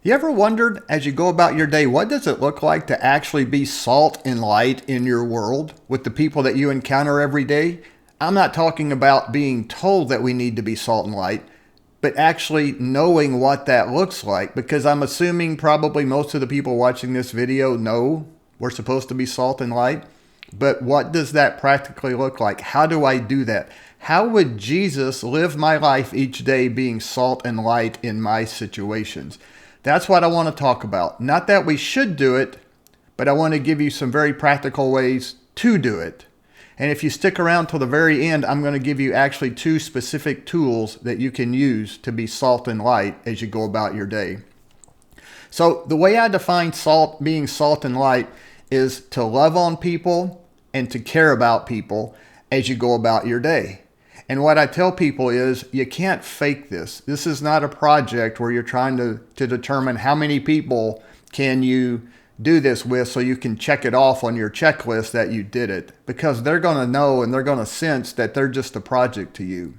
You ever wondered as you go about your day, what does it look like to actually be salt and light in your world with the people that you encounter every day? I'm not talking about being told that we need to be salt and light, but actually knowing what that looks like, because I'm assuming probably most of the people watching this video know we're supposed to be salt and light. But what does that practically look like? How do I do that? How would Jesus live my life each day being salt and light in my situations? That's what I want to talk about. Not that we should do it, but I want to give you some very practical ways to do it. And if you stick around till the very end, I'm going to give you actually two specific tools that you can use to be salt and light as you go about your day. So the way I define being salt and light is to love on people and to care about people as you go about your day. And what I tell people is you can't fake this. This is not a project where you're trying to determine how many people can you do this with so you can check it off on your checklist that you did it, because they're going to know and they're going to sense that they're just a project to you.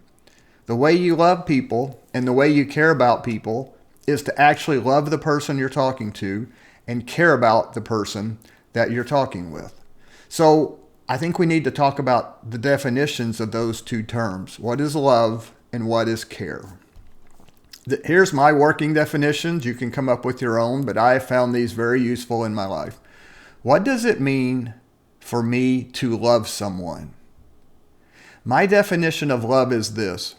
The way you love people and the way you care about people is to actually love the person you're talking to and care about the person that you're talking with. So I think we need to talk about the definitions of those two terms. What is love and what is care? Here's my working definitions. You can come up with your own, but I have found these very useful in my life. What does it mean for me to love someone? My definition of love is this: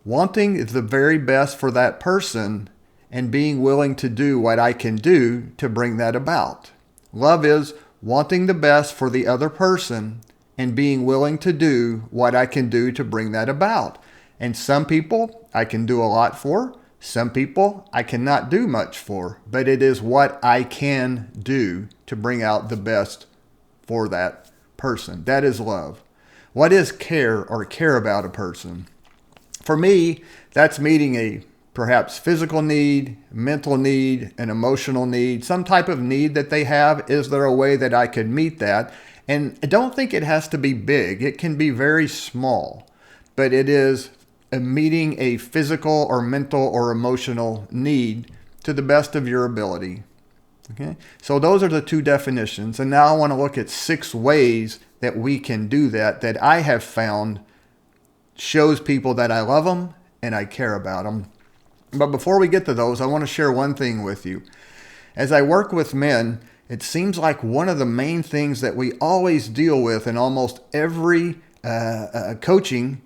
wanting the very best for that person and being willing to do what I can do to bring that about. Love is wanting the best for the other person and being willing to do what I can do to bring that about. And some people I can do a lot for. Some people I cannot do much for, but it is what I can do to bring out the best for that person. That is love. What is care or care about a person? For me, that's meeting a perhaps physical need, mental need, an emotional need, some type of need that they have. Is there a way that I could meet that? And I don't think it has to be big. It can be very small, but it is meeting a physical or mental or emotional need to the best of your ability. Okay, so those are the two definitions. And now I want to look at 6 ways that we can do that I have found shows people that I love them and I care about them. But before we get to those, I want to share one thing with you. As I work with men, it seems like one of the main things that we always deal with in almost every coaching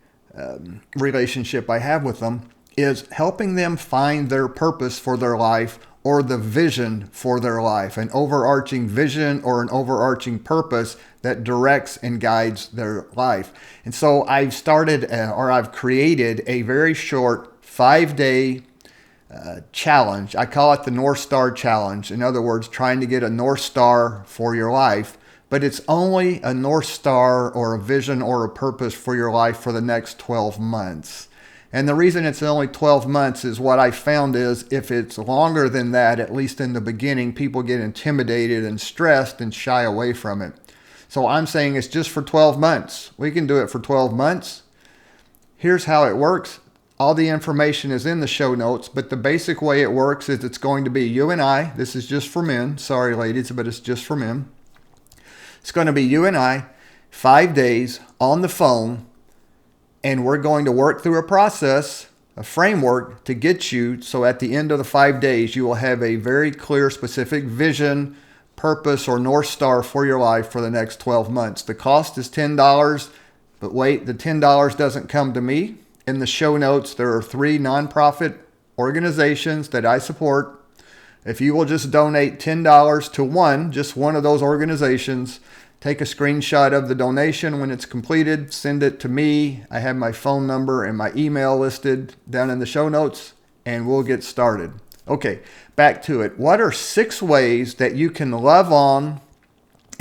relationship I have with them is helping them find their purpose for their life or the vision for their life, an overarching vision or an overarching purpose that directs and guides their life. And so I've created a very short 5-day challenge. I call it the Northstar challenge. In other words, trying to get a North Star for your life, but it's only a North Star or a vision or a purpose for your life for the next 12 months. And the reason it's only 12 months is what I found is if it's longer than that, at least in the beginning, people get intimidated and stressed and shy away from it. So I'm saying it's just for 12 months. We can do it for 12 months. Here's how it works. All the information is in the show notes, but the basic way it works is it's going to be you and I. This is just for men. Sorry, ladies, but it's just for men. It's going to be you and I, 5 days on the phone, and we're going to work through a process, a framework to get you so at the end of the 5 days, you will have a very clear, specific vision, purpose, or North Star for your life for the next 12 months. The cost is $10, but wait, the $10 doesn't come to me. In the show notes, there are 3 nonprofit organizations that I support. If you will just donate $10 to just one of those organizations, take a screenshot of the donation when it's completed, send it to me. I have my phone number and my email listed down in the show notes, and we'll get started. Okay, back to it. What are 6 ways that you can love on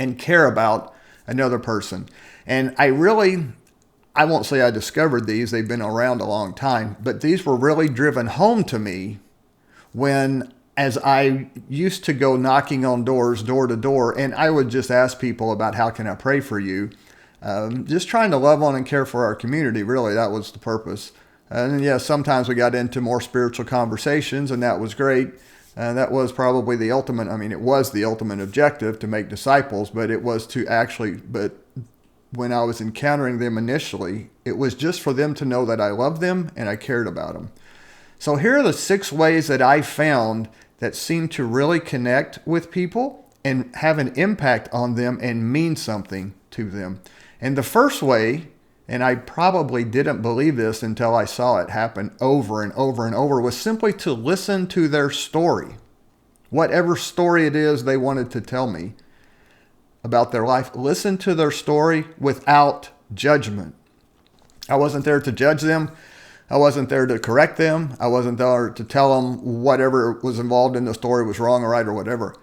and care about another person? And I won't say I discovered these, they've been around a long time, but these were really driven home to me as I used to go knocking on doors, door to door, and I would just ask people about how can I pray for you? Just trying to love on and care for our community, really, that was the purpose. And yeah, sometimes we got into more spiritual conversations, and that was great. That was probably the ultimate, it was the ultimate objective to make disciples, but it was to actually, but when I was encountering them initially, it was just for them to know that I loved them and I cared about them. So here are the 6 ways that I found that seem to really connect with people and have an impact on them and mean something to them. And the first way, and I probably didn't believe this until I saw it happen over and over and over, was simply to listen to their story. Whatever story it is they wanted to tell me about their life, listen to their story without judgment. I wasn't there to judge them. I wasn't there to correct them. I wasn't there to tell them whatever was involved in the story was wrong or right or whatever.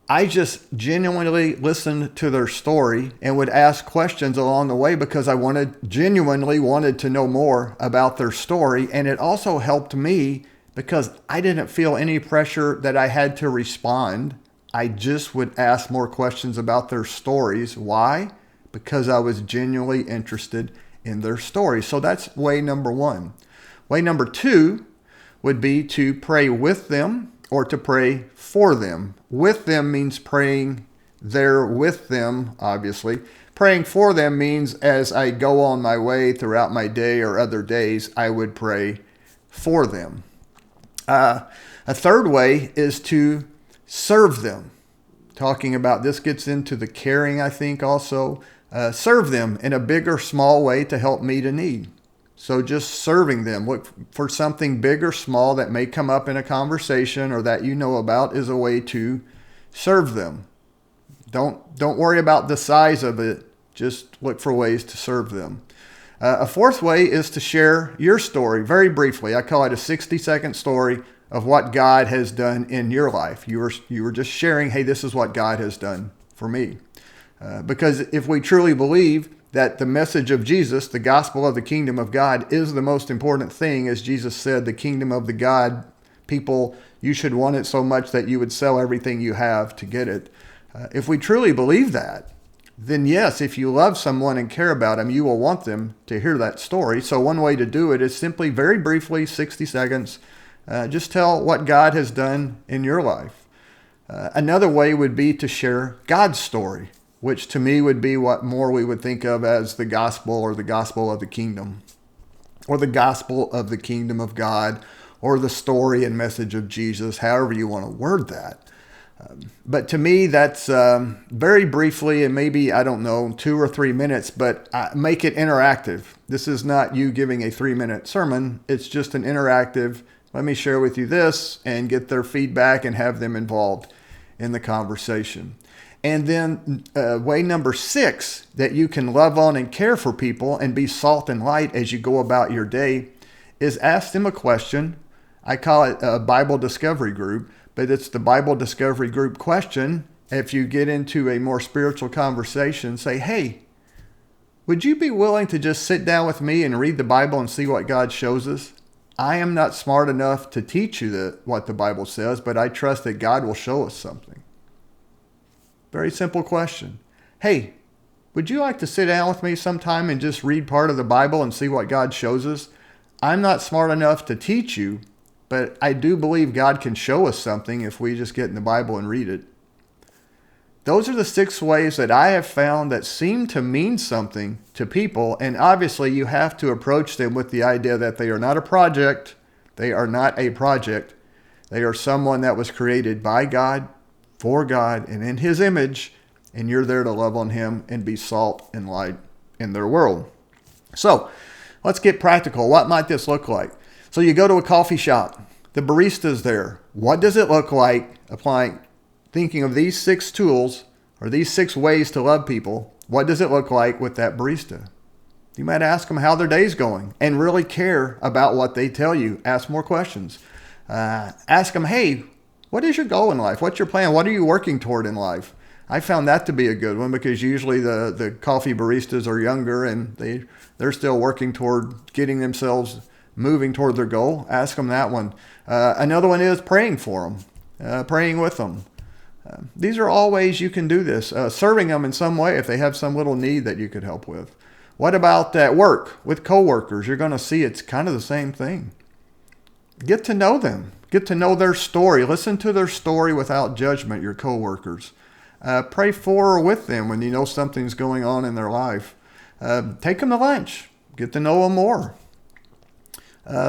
I just genuinely listened to their story and would ask questions along the way because I genuinely wanted to know more about their story. And it also helped me because I didn't feel any pressure that I had to respond. I just would ask more questions about their stories. Why? Because I was genuinely interested in their story. So that's way number 1. Way number 2 would be to pray with them or to pray for them. With them means praying there with them, obviously. Praying for them means as I go on my way throughout my day or other days, I would pray for them. A third way is to serve them. Talking about this gets into the caring, I think, also. Serve them in a big or small way to help meet a need. So just serving them, look for something big or small that may come up in a conversation or that you know about is a way to serve them. Don't worry about the size of it. Just look for ways to serve them. A fourth way is to share your story very briefly. I call it a 60-second story of what God has done in your life. You were just sharing, hey, this is what God has done for me. Because if we truly believe that the message of Jesus, the gospel of the kingdom of God, is the most important thing, as Jesus said, the kingdom of the God, people, you should want it so much that you would sell everything you have to get it. If we truly believe that, then yes, if you love someone and care about them, you will want them to hear that story. So one way to do it is simply very briefly, 60 seconds, just tell what God has done in your life. Another way would be to share God's story, which to me would be what more we would think of as the gospel or the gospel of the kingdom, or the gospel of the kingdom of God, or the story and message of Jesus, however you want to word that. But to me, that's very briefly, and maybe, 2 or 3 minutes, but make it interactive. This is not you giving a 3-minute sermon. It's just an interactive, let me share with you this, and get their feedback and have them involved in the conversation. And then way number 6, that you can love on and care for people and be salt and light as you go about your day, is ask them a question. I call it a Bible discovery group, but it's the Bible discovery group question. If you get into a more spiritual conversation, say, hey, would you be willing to just sit down with me and read the Bible and see what God shows us? I am not smart enough to teach you what the Bible says, but I trust that God will show us something. Very simple question. Hey, would you like to sit down with me sometime and just read part of the Bible and see what God shows us? I'm not smart enough to teach you, but I do believe God can show us something if we just get in the Bible and read it. Those are the 6 ways that I have found that seem to mean something to people. And obviously you have to approach them with the idea that they are not a project. They are not a project. They are someone that was created by God, for God, and in His image. And you're there to love on Him and be salt and light in their world. So let's get practical. What might this look like? So you go to a coffee shop. The barista's there. What does it look like thinking of these 6 tools or these 6 ways to love people? What does it look like with that barista? You might ask them how their day's going and really care about what they tell you. Ask more questions. Ask them, hey, what is your goal in life? What's your plan? What are you working toward in life? I found that to be a good one because usually the coffee baristas are younger and they're still working toward getting themselves moving toward their goal. Ask them that one. Another one is praying for them, praying with them. These are all ways you can do this. Serving them in some way if they have some little need that you could help with. What about at work with coworkers? You're going to see it's kind of the same thing. Get to know them. Get to know their story. Listen to their story without judgment, your coworkers. Pray for or with them when you know something's going on in their life. Take them to lunch. Get to know them more.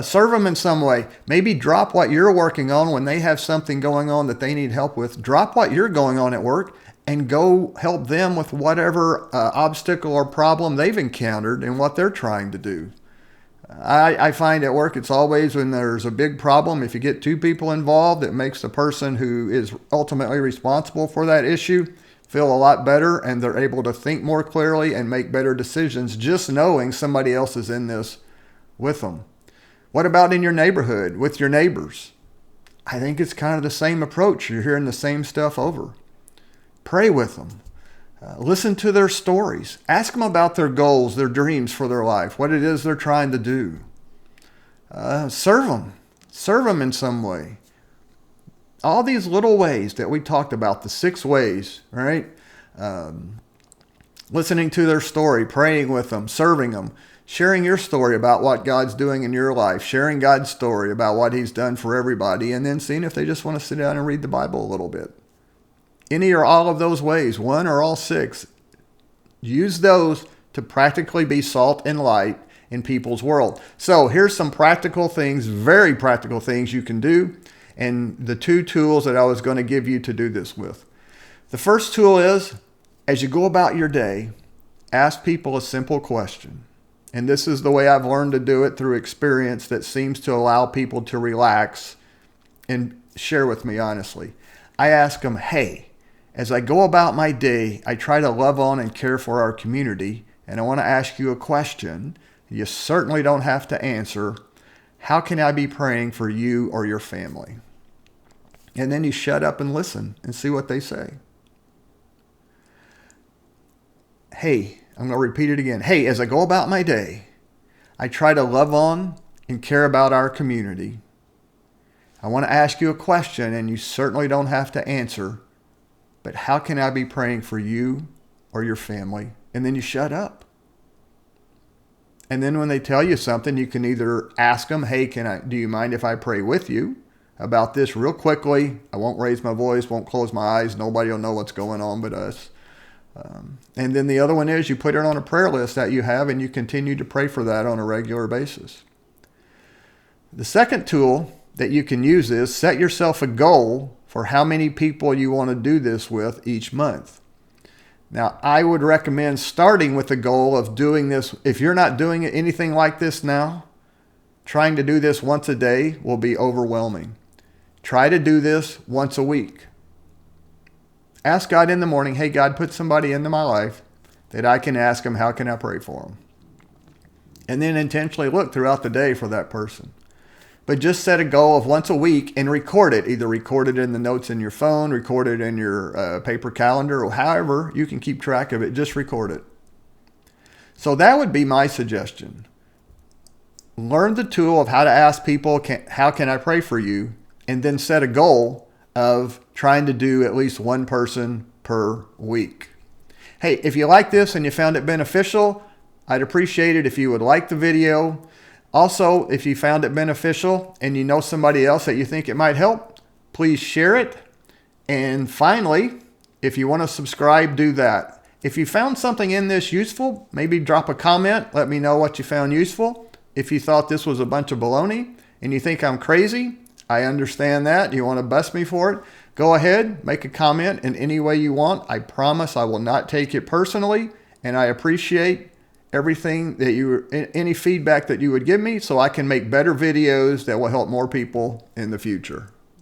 Serve them in some way. Maybe drop what you're working on when they have something going on that they need help with. Drop what you're going on at work and go help them with whatever obstacle or problem they've encountered and what they're trying to do. I find at work it's always when there's a big problem, if you get two people involved, it makes the person who is ultimately responsible for that issue feel a lot better, and they're able to think more clearly and make better decisions just knowing somebody else is in this with them. What about in your neighborhood, with your neighbors? I think it's kind of the same approach. You're hearing the same stuff over. Pray with them. Listen to their stories. Ask them about their goals, their dreams for their life, what it is they're trying to do. Serve them. Serve them in some way. All these little ways that we talked about, the 6 ways, right? Listening to their story, praying with them, serving them, sharing your story about what God's doing in your life, sharing God's story about what he's done for everybody, and then seeing if they just want to sit down and read the Bible a little bit. Any or all of those ways, 1 or all 6, use those to practically be salt and light in people's world. So here's some practical things, very practical things you can do, and the 2 tools that I was going to give you to do this with. The first tool is, as you go about your day, ask people a simple question. And this is the way I've learned to do it through experience that seems to allow people to relax and share with me honestly. I ask them, hey, as I go about my day, I try to love on and care for our community, and I want to ask you a question. You certainly don't have to answer. How can I be praying for you or your family? And then you shut up and listen and see what they say. Hey, I'm going to repeat it again. Hey, as I go about my day, I try to love on and care about our community. I want to ask you a question, and you certainly don't have to answer. But how can I be praying for you or your family? And then you shut up. And then when they tell you something, you can either ask them, hey, do you mind if I pray with you about this real quickly? I won't raise my voice, won't close my eyes. Nobody will know what's going on but us. And then the other one is you put it on a prayer list that you have, and you continue to pray for that on a regular basis. The second tool that you can use is set yourself a goal for how many people you want to do this with each month. Now, I would recommend starting with the goal of doing this. If you're not doing anything like this now, trying to do this once a day will be overwhelming. Try to do this once a week. Ask God in the morning, hey, God, put somebody into my life that I can ask him, how can I pray for them? And then intentionally look throughout the day for that person. But just set a goal of once a week and record it. Either record it in the notes in your phone, record it in your paper calendar, or however you can keep track of it, just record it. So that would be my suggestion. Learn the tool of how to ask people, how can I pray for you? And then set a goal of trying to do at least one person per week. Hey, if you like this and you found it beneficial, I'd appreciate it if you would like the video. Also, if you found it beneficial and you know somebody else that you think it might help, please share it. And finally, if you want to subscribe, do that. If you found something in this useful, maybe drop a comment. Let me know what you found useful. If you thought this was a bunch of baloney and you think I'm crazy, I understand that. You want to bust me for it? Go ahead, make a comment in any way you want. I promise I will not take it personally, and I appreciate everything that any feedback that you would give me so I can make better videos that will help more people in the future.